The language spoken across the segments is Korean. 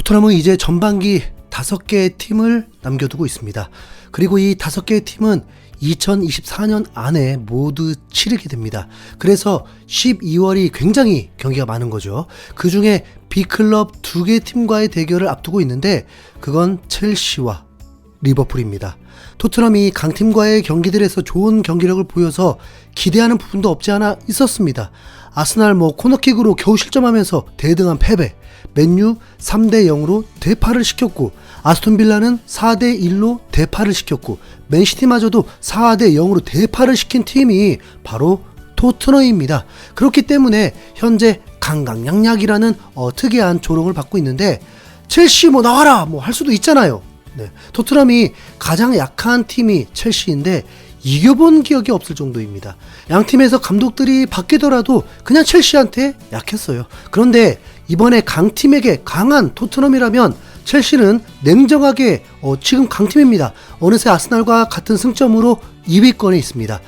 토트넘은 이제 전반기 5개의 팀을 남겨두고 있습니다. 그리고 이 5개의 팀은 2024년 안에 모두 치르게 됩니다. 그래서 12월이 굉장히 경기가 많은 거죠. 그 중에 B클럽 2개 팀과의 대결을 앞두고 있는데 그건 첼시와 리버풀입니다. 토트넘이 강팀과의 경기들에서 좋은 경기력을 보여서 기대하는 부분도 없지 않아 있었습니다. 아스날 코너킥으로 겨우 실점하면서 대등한 패배, 맨유 3대0으로 대파를 시켰고, 아스톤빌라는 4대1로 대파를 시켰고, 맨시티마저도 4대0으로 대파를 시킨 팀이 바로 토트넘입니다. 그렇기 때문에 현재 강강약약이라는 특이한 조롱을 받고 있는데, 첼시 나와라 할 수도 있잖아요. 네, 토트넘이 가장 약한 팀이 첼시인데 이겨본 기억이 없을 정도입니다. 양 팀에서 감독들이 바뀌더라도 그냥 첼시한테 약했어요. 그런데 이번에 강팀에게 강한 토트넘이라면 첼시는 냉정하게 지금 강팀입니다. 어느새 아스날과 같은 승점으로 2위권에 있습니다.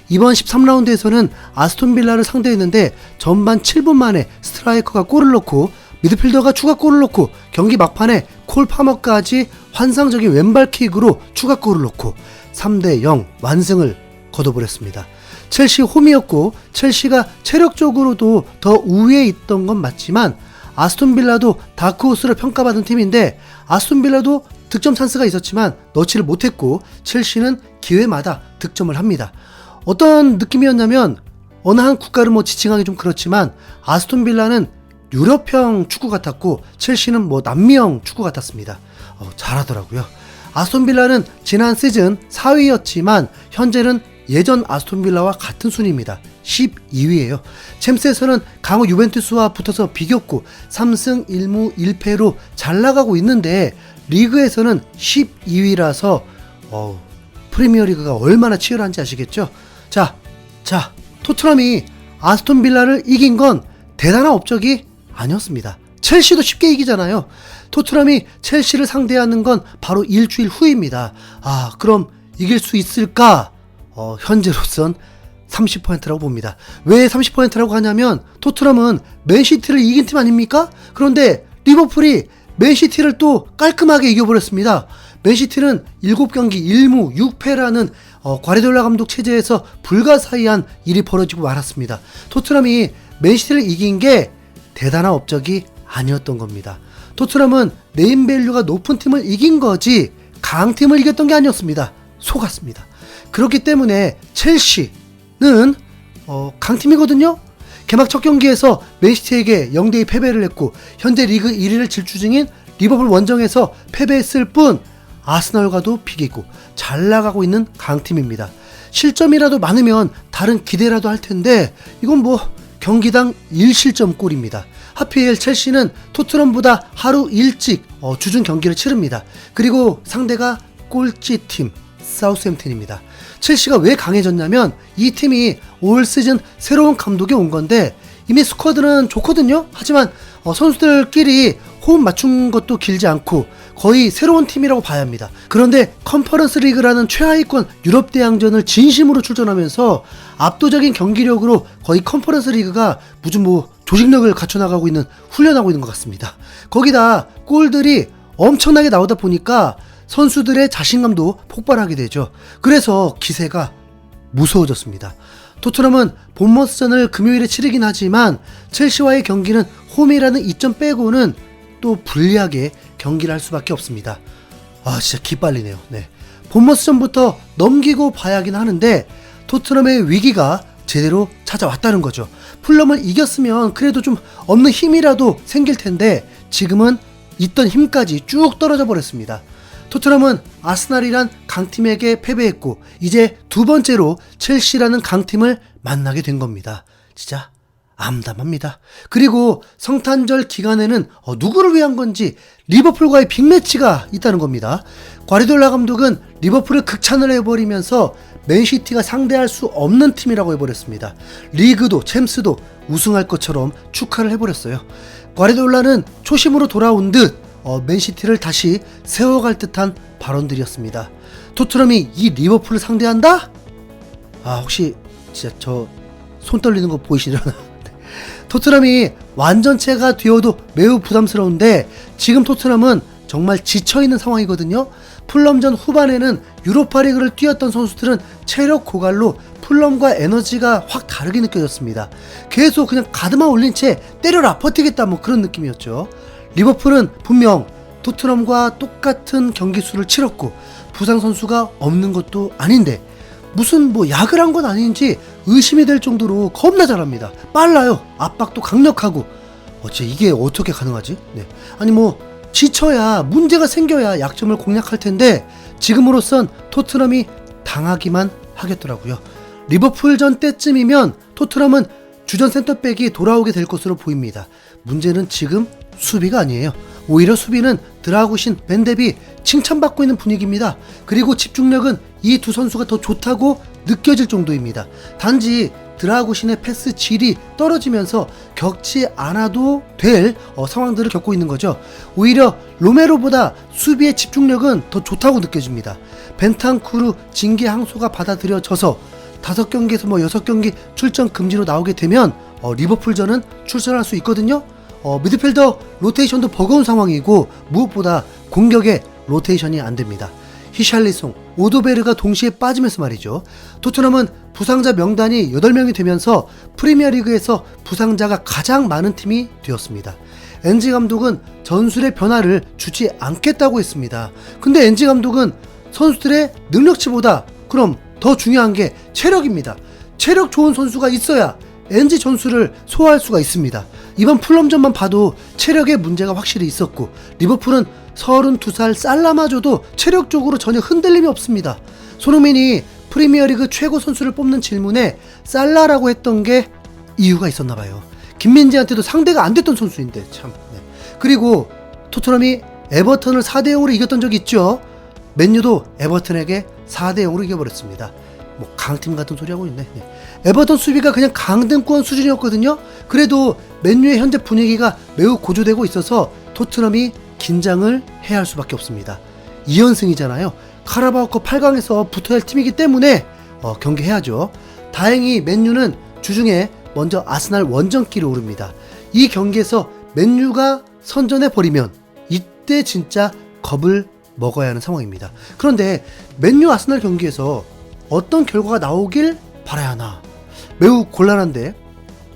이번 13라운드에서는 아스톤빌라를 상대했는데 전반 7분 만에 스트라이커가 골을 넣고 미드필더가 추가골을 넣고 경기 막판에 콜 파머까지 환상적인 왼발킥으로 추가골을 넣고 3대0 완승을 거둬버렸습니다. 첼시 홈이었고 첼시가 체력적으로도 더 우위에 있던 건 맞지만 아스톤빌라도 다크호스로 평가받은 팀인데 아스톤빌라도 득점 찬스가 있었지만 넣지를 못했고 첼시는 기회마다 득점을 합니다. 어떤 느낌이었냐면 어느 한 국가를 지칭하기 좀 그렇지만 아스톤빌라는 유럽형 축구 같았고 첼시는 남미형 축구 같았습니다. 잘하더라고요. 아스톤빌라는 지난 시즌 4위였지만 현재는 예전 아스톤빌라와 같은 순위입니다. 12위예요. 챔스에서는 강호 유벤투스와 붙어서 비겼고 3승 1무 1패로 잘 나가고 있는데 리그에서는 12위라서 프리미어리그가 얼마나 치열한지 아시겠죠? 자, 토트넘이 아스톤빌라를 이긴 건 대단한 업적이 아니었습니다. 첼시도 쉽게 이기잖아요. 토트넘이 첼시를 상대하는 건 바로 일주일 후입니다. 그럼 이길 수 있을까? 현재로선 30%라고 봅니다. 왜 30%라고 하냐면 토트넘은 맨시티를 이긴 팀 아닙니까? 그런데 리버풀이 맨시티를 또 깔끔하게 이겨버렸습니다. 맨시티는 7경기 1무 6패라는 과르디올라 감독 체제에서 불가사의한 일이 벌어지고 말았습니다. 토트넘이 맨시티를 이긴 게 대단한 업적이 아니었던 겁니다. 토트넘은 네임밸류가 높은 팀을 이긴 거지 강팀을 이겼던 게 아니었습니다. 속았습니다. 그렇기 때문에 첼시는 강팀이거든요. 개막 첫 경기에서 맨시티에게 0대2 패배를 했고 현재 리그 1위를 질주 중인 리버풀 원정에서 패배했을 뿐 아스널과도 비기고 잘 나가고 있는 강팀입니다. 실점이라도 많으면 다른 기대라도 할 텐데 이건 경기당 1실점골입니다. 하필 첼시는 토트넘보다 하루 일찍 주중 경기를 치릅니다. 그리고 상대가 꼴찌팀 사우스햄튼입니다. 첼시가 왜 강해졌냐면 이 팀이 올 시즌 새로운 감독이 온 건데 이미 스쿼드는 좋거든요. 하지만 선수들끼리 호흡 맞춘 것도 길지 않고 거의 새로운 팀이라고 봐야 합니다. 그런데 컨퍼런스 리그라는 최하위권 유럽 대항전을 진심으로 출전하면서 압도적인 경기력으로 거의 컨퍼런스 리그가 무슨 조직력을 갖춰나가고 있는 훈련하고 있는 것 같습니다. 거기다 골들이 엄청나게 나오다 보니까 선수들의 자신감도 폭발하게 되죠. 그래서 기세가 무서워졌습니다. 토트넘은 본머스전을 금요일에 치르긴 하지만 첼시와의 경기는 홈이라는 이점 빼고는 또 불리하게 경기를 할 수밖에 없습니다. 진짜 기빨리네요. 네. 본머스전부터 넘기고 봐야긴 하는데 토트넘의 위기가 제대로 찾아왔다는 거죠. 풀럼을 이겼으면 그래도 좀 없는 힘이라도 생길 텐데 지금은 있던 힘까지 쭉 떨어져 버렸습니다. 토트넘은 아스날이란 강팀에게 패배했고 이제 두 번째로 첼시라는 강팀을 만나게 된 겁니다. 진짜 암담합니다. 그리고 성탄절 기간에는 누구를 위한 건지 리버풀과의 빅매치가 있다는 겁니다. 과르디올라 감독은 리버풀을 극찬을 해버리면서 맨시티가 상대할 수 없는 팀이라고 해버렸습니다. 리그도 챔스도 우승할 것처럼 축하를 해버렸어요. 과르디올라는 초심으로 돌아온 듯 맨시티를 다시 세워갈 듯한 발언들이었습니다. 토트넘이 이 리버풀을 상대한다? 혹시 진짜 저 손 떨리는 거 보이시려나? 토트넘이 완전체가 되어도 매우 부담스러운데 지금 토트넘은 정말 지쳐있는 상황이거든요. 풀럼전 후반에는 유로파리그를 뛰었던 선수들은 체력 고갈로 풀럼과 에너지가 확 다르게 느껴졌습니다. 계속 그냥 가드만 올린 채 때려라 버티겠다 뭐 그런 느낌이었죠. 리버풀은 분명 토트넘과 똑같은 경기 수를 치렀고 부상 선수가 없는 것도 아닌데 무슨 뭐 약을 한 건 아닌지 의심이 될 정도로 겁나 잘합니다. 빨라요. 압박도 강력하고. 이게 어떻게 가능하지? 네. 아니 뭐 지쳐야 문제가 생겨야 약점을 공략할 텐데 지금으로선 토트넘이 당하기만 하겠더라고요. 리버풀전 때쯤이면 토트넘은 주전 센터백이 돌아오게 될 것으로 보입니다. 문제는 지금 수비가 아니에요. 오히려 수비는 드라구신, 벤데비 칭찬받고 있는 분위기입니다. 그리고 집중력은 이 두 선수가 더 좋다고 느껴질 정도입니다. 단지 드라구신의 패스 질이 떨어지면서 겪지 않아도 될 상황들을 겪고 있는 거죠. 오히려 로메로보다 수비의 집중력은 더 좋다고 느껴집니다. 벤탄쿠르 징계 항소가 받아들여져서 5경기에서 6경기 출전 금지로 나오게 되면 리버풀전은 출전할 수 있거든요. 미드필더 로테이션도 버거운 상황이고 무엇보다 공격에 로테이션이 안됩니다. 히샬리송, 오도베르가 동시에 빠지면서 말이죠. 토트넘은 부상자 명단이 8명이 되면서 프리미어리그에서 부상자가 가장 많은 팀이 되었습니다. 엔지 감독은 전술의 변화를 주지 않겠다고 했습니다. 근데 엔지 감독은 선수들의 능력치보다 그럼 더 중요한 게 체력입니다. 체력 좋은 선수가 있어야 엔지 전술을 소화할 수가 있습니다. 이번 풀럼전만 봐도 체력에 문제가 확실히 있었고 리버풀은 32살 살라마저도 체력적으로 전혀 흔들림이 없습니다. 손흥민이 프리미어리그 최고 선수를 뽑는 질문에 살라라고 했던 게 이유가 있었나봐요. 김민재한테도 상대가 안 됐던 선수인데 참. 네. 그리고 토트넘이 에버턴을 4대0으로 이겼던 적이 있죠. 맨유도 에버턴에게 4대0으로 이겨버렸습니다. 뭐 강팀 같은 소리 하고 있네. 네. 에버턴 수비가 그냥 강등권 수준이었거든요. 그래도 맨유의 현재 분위기가 매우 고조되고 있어서 토트넘이 긴장을 해야 할 수밖에 없습니다. 2연승이잖아요. 카라바오컵 8강에서 붙어야 할 팀이기 때문에 경기해야죠. 다행히 맨유는 주중에 먼저 아스날 원정길에 오릅니다. 이 경기에서 맨유가 선전해버리면 이때 진짜 겁을 먹어야 하는 상황입니다. 그런데 맨유 아스날 경기에서 어떤 결과가 나오길 바라야 하나 매우 곤란한데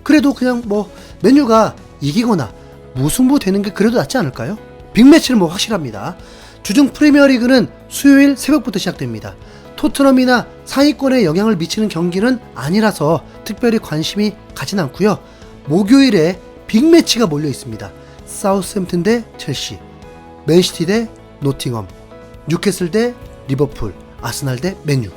그래도 그냥 뭐 맨유가 이기거나 무승부 되는 게 그래도 낫지 않을까요? 빅매치는 뭐 확실합니다. 주중 프리미어리그는 수요일 새벽부터 시작됩니다. 토트넘이나 상위권에 영향을 미치는 경기는 아니라서 특별히 관심이 가진 않고요. 목요일에 빅매치가 몰려 있습니다. 사우스햄튼 대 첼시, 맨시티 대 노팅엄, 뉴캐슬 대 리버풀, 아스날 대 맨유.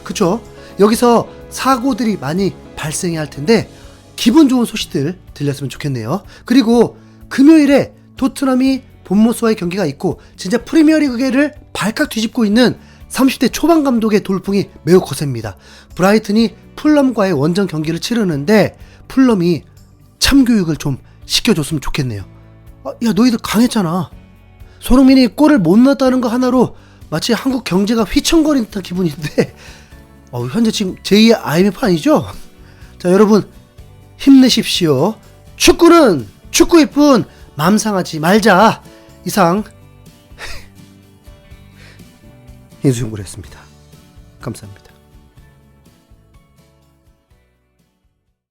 그쵸? 여기서 사고들이 많이 발생해야 할 텐데 기분 좋은 소식들 들렸으면 좋겠네요. 그리고 금요일에 토트넘이 본모스와의 경기가 있고 진짜 프리미어리그계를 발칵 뒤집고 있는 30대 초반 감독의 돌풍이 매우 거셉니다. 브라이튼이 풀럼과의 원정 경기를 치르는데 풀럼이 참교육을 좀 시켜줬으면 좋겠네요. 야 너희들 강했잖아. 손흥민이 골을 못 넣었다는 거 하나로 마치 한국 경제가 휘청거리는 듯한 기분인데 현재 지금 제2의 IMF 아니죠? 자 여러분 힘내십시오. 축구는 축구일 뿐 맘상하지 말자. 이상 인수용구를 했습니다. 감사합니다.